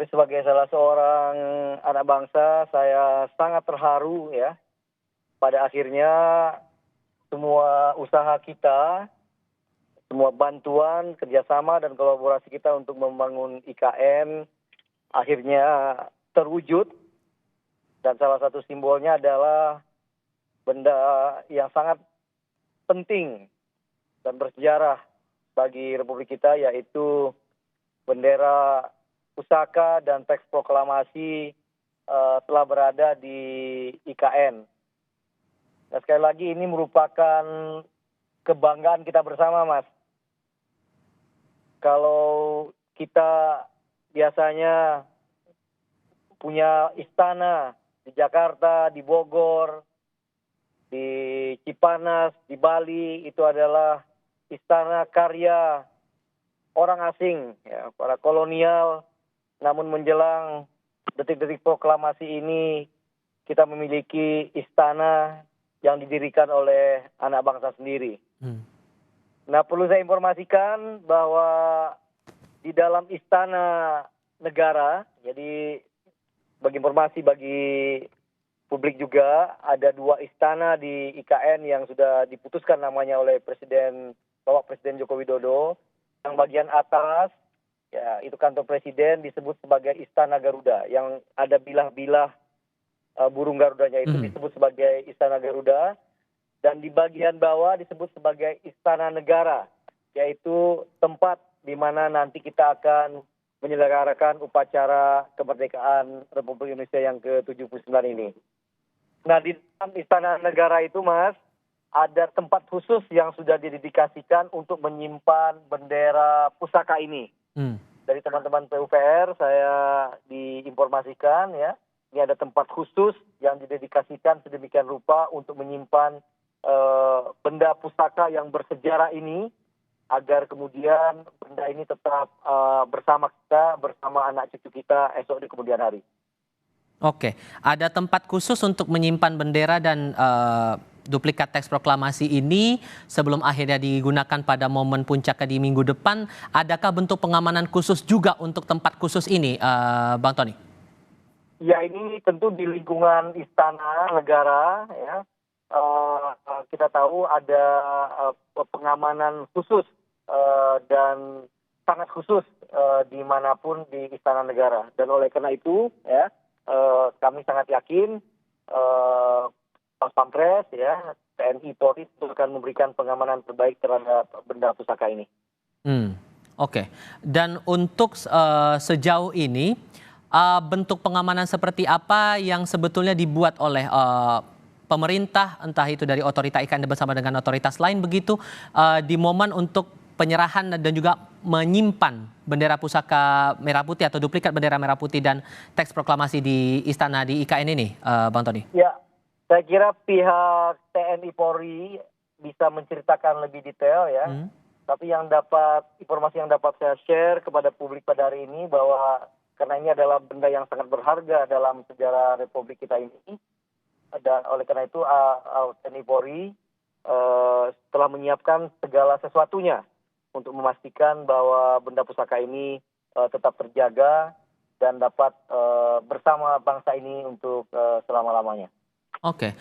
Tapi sebagai salah seorang anak bangsa, saya sangat terharu ya. Pada akhirnya semua usaha kita, semua bantuan, kerjasama dan kolaborasi kita untuk membangun IKN akhirnya terwujud. Dan salah satu simbolnya adalah benda yang sangat penting dan bersejarah bagi Republik kita, yaitu bendera pusaka dan teks proklamasi telah berada di IKN. Dan sekali lagi ini merupakan kebanggaan kita bersama, Mas. Kalau kita biasanya punya istana di Jakarta, di Bogor, di Cipanas, di Bali, itu adalah istana karya orang asing, ya, para kolonial. Namun menjelang detik-detik proklamasi ini, kita memiliki istana yang didirikan oleh anak bangsa sendiri. Nah, perlu saya informasikan bahwa di dalam istana negara, jadi bagi informasi bagi publik juga, ada 2 istana di IKN yang sudah diputuskan namanya oleh Bapak Presiden Joko Widodo. Yang bagian atas, ya itu kantor presiden, disebut sebagai Istana Garuda. Yang ada bilah-bilah burung Garudanya itu disebut sebagai Istana Garuda. Dan di bagian bawah disebut sebagai Istana Negara, yaitu tempat di mana nanti kita akan menyelenggarakan upacara kemerdekaan Republik Indonesia yang ke-79 ini. Nah, di dalam Istana Negara itu, Mas, ada tempat khusus yang sudah didedikasikan untuk menyimpan bendera pusaka ini. Dari teman-teman PUPR saya diinformasikan ya, ini ada tempat khusus yang didedikasikan sedemikian rupa untuk menyimpan benda pusaka yang bersejarah ini, agar kemudian benda ini tetap bersama kita, bersama anak cucu kita esok di kemudian hari. Oke, ada tempat khusus untuk menyimpan bendera dan duplikat teks proklamasi ini sebelum akhirnya digunakan pada momen puncaknya di minggu depan. Adakah bentuk pengamanan khusus juga untuk tempat khusus ini, Bang Tony? Ya, ini tentu di lingkungan Istana Negara ya. Kita tahu ada pengamanan khusus dan sangat khusus dimanapun di Istana Negara. Dan oleh karena itu ya, kami sangat yakin Pas Pampres ya, TNI Polri itu akan memberikan pengamanan terbaik terhadap benda pusaka ini. Oke. Dan untuk sejauh ini bentuk pengamanan seperti apa yang sebetulnya dibuat oleh pemerintah, entah itu dari otorita IKN bersama dengan otoritas lain begitu, di momen untuk penyerahan dan juga menyimpan bendera pusaka merah putih atau duplikat bendera merah putih dan teks proklamasi di istana di IKN ini, Bang Tony? Ya, saya kira pihak TNI Polri bisa menceritakan lebih detail ya. Tapi informasi yang dapat saya share kepada publik pada hari ini, bahwa karena ini adalah benda yang sangat berharga dalam sejarah Republik kita ini, dan oleh karena itu TNI Polri telah menyiapkan segala sesuatunya untuk memastikan bahwa benda pusaka ini tetap terjaga dan dapat bersama bangsa ini untuk selama-lamanya. Oke.